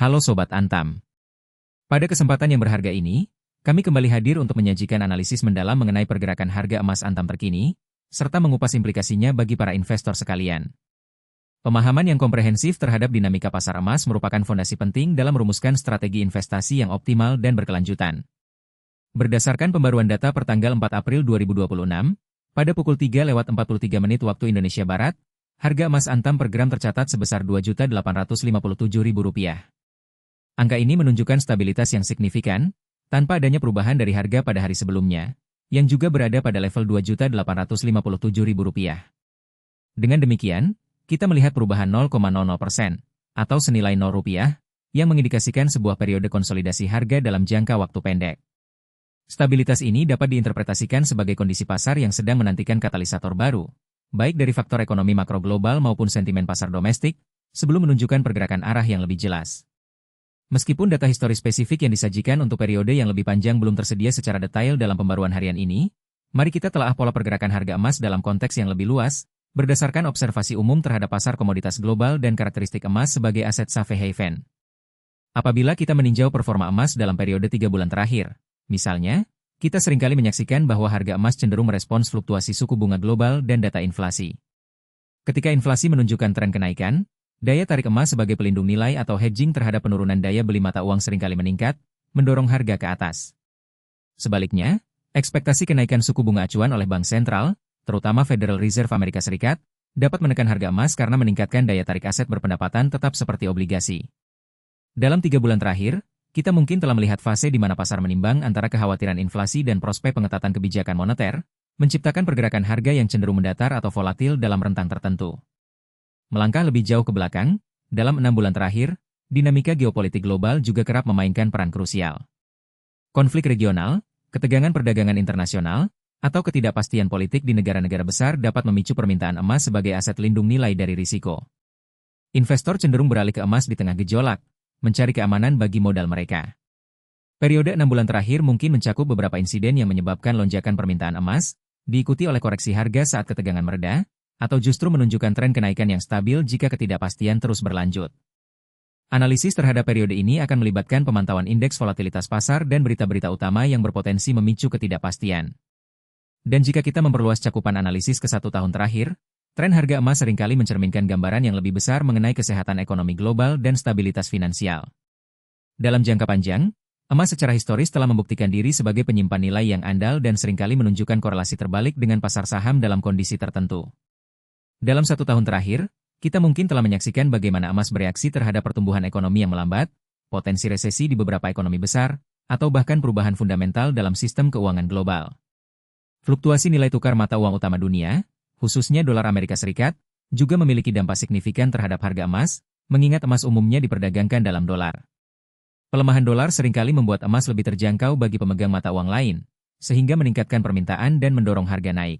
Halo Sobat Antam. Pada kesempatan yang berharga ini, kami kembali hadir untuk menyajikan analisis mendalam mengenai pergerakan harga emas Antam terkini, serta mengupas implikasinya bagi para investor sekalian. Pemahaman yang komprehensif terhadap dinamika pasar emas merupakan fondasi penting dalam merumuskan strategi investasi yang optimal dan berkelanjutan. Berdasarkan pembaruan data pertanggal 4 April 2026, pada pukul 3:43 waktu Indonesia Barat, harga emas Antam per gram tercatat sebesar Rp2.857.000. Angka ini menunjukkan stabilitas yang signifikan, tanpa adanya perubahan dari harga pada hari sebelumnya, yang juga berada pada level Rp2.857.000. Dengan demikian, kita melihat perubahan 0,00%, atau senilai Rp0, yang mengindikasikan sebuah periode konsolidasi harga dalam jangka waktu pendek. Stabilitas ini dapat diinterpretasikan sebagai kondisi pasar yang sedang menantikan katalisator baru, baik dari faktor ekonomi makro global maupun sentimen pasar domestik, sebelum menunjukkan pergerakan arah yang lebih jelas. Meskipun data historis spesifik yang disajikan untuk periode yang lebih panjang belum tersedia secara detail dalam pembaruan harian ini, mari kita telaah pola pergerakan harga emas dalam konteks yang lebih luas, berdasarkan observasi umum terhadap pasar komoditas global dan karakteristik emas sebagai aset safe haven. Apabila kita meninjau performa emas dalam periode 3 bulan terakhir, misalnya, kita seringkali menyaksikan bahwa harga emas cenderung merespons fluktuasi suku bunga global dan data inflasi. Ketika inflasi menunjukkan tren kenaikan, daya tarik emas sebagai pelindung nilai atau hedging terhadap penurunan daya beli mata uang seringkali meningkat, mendorong harga ke atas. Sebaliknya, ekspektasi kenaikan suku bunga acuan oleh bank sentral, terutama Federal Reserve Amerika Serikat, dapat menekan harga emas karena meningkatkan daya tarik aset berpendapatan tetap seperti obligasi. Dalam 3 bulan terakhir, kita mungkin telah melihat fase di mana pasar menimbang antara kekhawatiran inflasi dan prospek pengetatan kebijakan moneter, menciptakan pergerakan harga yang cenderung mendatar atau volatil dalam rentang tertentu. Melangkah lebih jauh ke belakang, dalam 6 bulan terakhir, dinamika geopolitik global juga kerap memainkan peran krusial. Konflik regional, ketegangan perdagangan internasional, atau ketidakpastian politik di negara-negara besar dapat memicu permintaan emas sebagai aset lindung nilai dari risiko. Investor cenderung beralih ke emas di tengah gejolak, mencari keamanan bagi modal mereka. Periode 6 bulan terakhir mungkin mencakup beberapa insiden yang menyebabkan lonjakan permintaan emas, diikuti oleh koreksi harga saat ketegangan mereda, atau justru menunjukkan tren kenaikan yang stabil jika ketidakpastian terus berlanjut. Analisis terhadap periode ini akan melibatkan pemantauan indeks volatilitas pasar dan berita-berita utama yang berpotensi memicu ketidakpastian. Dan jika kita memperluas cakupan analisis ke 1 tahun terakhir, tren harga emas seringkali mencerminkan gambaran yang lebih besar mengenai kesehatan ekonomi global dan stabilitas finansial. Dalam jangka panjang, emas secara historis telah membuktikan diri sebagai penyimpan nilai yang andal dan seringkali menunjukkan korelasi terbalik dengan pasar saham dalam kondisi tertentu. Dalam 1 tahun terakhir, kita mungkin telah menyaksikan bagaimana emas bereaksi terhadap pertumbuhan ekonomi yang melambat, potensi resesi di beberapa ekonomi besar, atau bahkan perubahan fundamental dalam sistem keuangan global. Fluktuasi nilai tukar mata uang utama dunia, khususnya dolar Amerika Serikat, juga memiliki dampak signifikan terhadap harga emas, mengingat emas umumnya diperdagangkan dalam dolar. Pelemahan dolar seringkali membuat emas lebih terjangkau bagi pemegang mata uang lain, sehingga meningkatkan permintaan dan mendorong harga naik.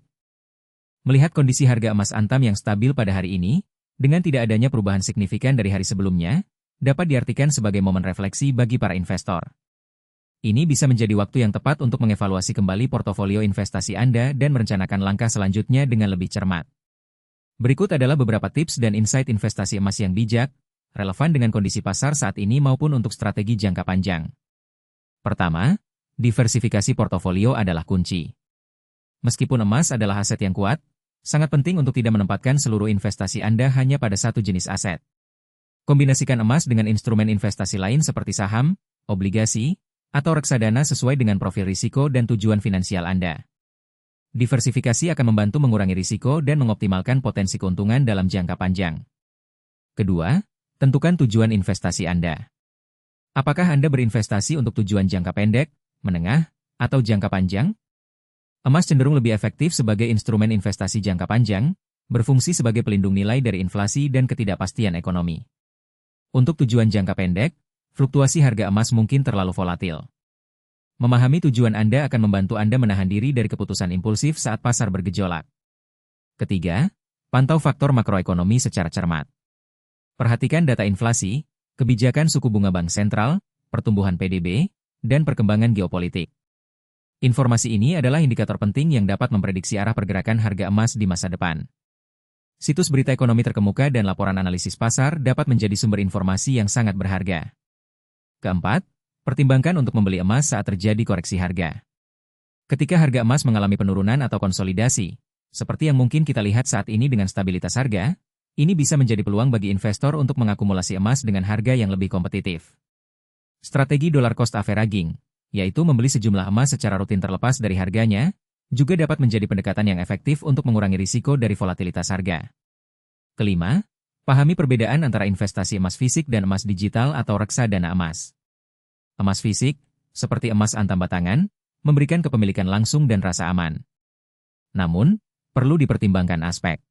Melihat kondisi harga emas Antam yang stabil pada hari ini, dengan tidak adanya perubahan signifikan dari hari sebelumnya, dapat diartikan sebagai momen refleksi bagi para investor. Ini bisa menjadi waktu yang tepat untuk mengevaluasi kembali portofolio investasi Anda dan merencanakan langkah selanjutnya dengan lebih cermat. Berikut adalah beberapa tips dan insight investasi emas yang bijak, relevan dengan kondisi pasar saat ini maupun untuk strategi jangka panjang. Pertama, diversifikasi portofolio adalah kunci. Meskipun emas adalah aset yang kuat, sangat penting untuk tidak menempatkan seluruh investasi Anda hanya pada satu jenis aset. Kombinasikan emas dengan instrumen investasi lain seperti saham, obligasi, atau reksadana sesuai dengan profil risiko dan tujuan finansial Anda. Diversifikasi akan membantu mengurangi risiko dan mengoptimalkan potensi keuntungan dalam jangka panjang. Kedua, tentukan tujuan investasi Anda. Apakah Anda berinvestasi untuk tujuan jangka pendek, menengah, atau jangka panjang? Emas cenderung lebih efektif sebagai instrumen investasi jangka panjang, berfungsi sebagai pelindung nilai dari inflasi dan ketidakpastian ekonomi. Untuk tujuan jangka pendek, fluktuasi harga emas mungkin terlalu volatil. Memahami tujuan Anda akan membantu Anda menahan diri dari keputusan impulsif saat pasar bergejolak. Ketiga, pantau faktor makroekonomi secara cermat. Perhatikan data inflasi, kebijakan suku bunga bank sentral, pertumbuhan PDB, dan perkembangan geopolitik. Informasi ini adalah indikator penting yang dapat memprediksi arah pergerakan harga emas di masa depan. Situs berita ekonomi terkemuka dan laporan analisis pasar dapat menjadi sumber informasi yang sangat berharga. Keempat, pertimbangkan untuk membeli emas saat terjadi koreksi harga. Ketika harga emas mengalami penurunan atau konsolidasi, seperti yang mungkin kita lihat saat ini dengan stabilitas harga, ini bisa menjadi peluang bagi investor untuk mengakumulasi emas dengan harga yang lebih kompetitif. Strategi dollar cost averaging, yaitu membeli sejumlah emas secara rutin terlepas dari harganya, juga dapat menjadi pendekatan yang efektif untuk mengurangi risiko dari volatilitas harga. Kelima, pahami perbedaan antara investasi emas fisik dan emas digital atau reksadana emas. Emas fisik, seperti emas antam batangan, memberikan kepemilikan langsung dan rasa aman. Namun, perlu dipertimbangkan aspek